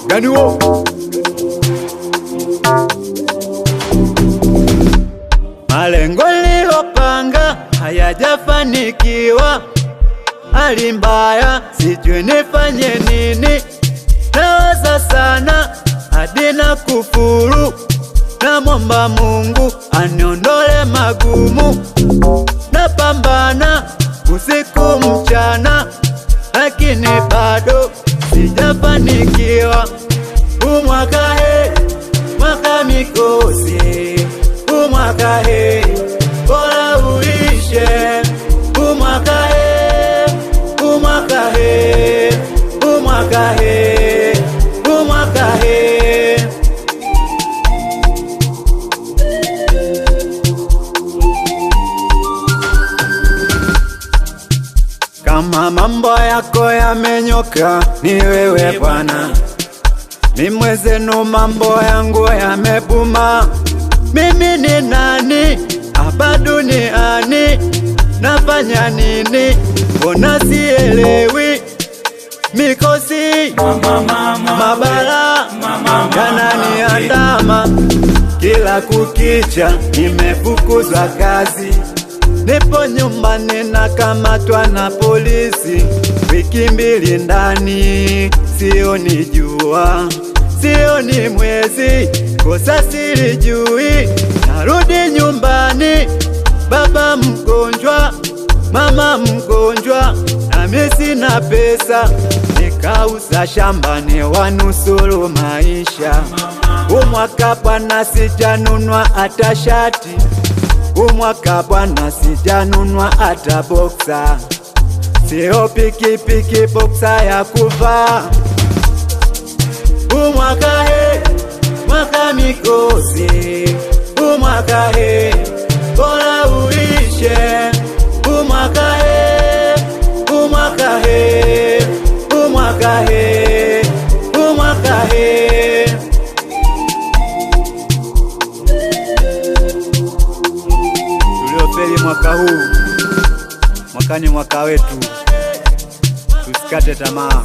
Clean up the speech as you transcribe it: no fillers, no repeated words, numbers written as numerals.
Gani wo? Malengo niliyopanga hayajafanikiwa, hali mbaya sijui nifanye nini. Nawaza sana hadi na kufuru, namwomba Mungu aniondole magumu. Napambana usiku mchana, lakini bado sijafanikiwa. Umwaka mwaka mikosi, umwaka bora uishe. Umwaka umwaka umwaka umwaka Kama mambo yako yamenyoka, ni wewe Bwana. Mimi zenu mambo yangu yamebuma. Mimi ni nani hapa duniani? Nafanya nini? Mbona sielewi? Mikosi mabala yananiandama, kila kukicha nimefukuzwa kazi. Nipo nyumbani nakamatwa na polisi, wiki 2 ndani, sioni jua, sioni mwezi, kosa silijui. Narudi nyumbani, baba mgonjwa, mama mgonjwa, nami sina pesa. Nikauza shambani wanusuru maisha. Umwaka Bwana sijanunua hata shati, umwaka Bwana sijanunua hata boksa. Sio pikipiki boksa ya kuvaa. Umwaka mwaka mikosi, umwaka bora uishe. Umwaka umwaka umwaka umwaka tuliofeli mwaka huu, mwakani mwaka wetu, tusikate tamaa.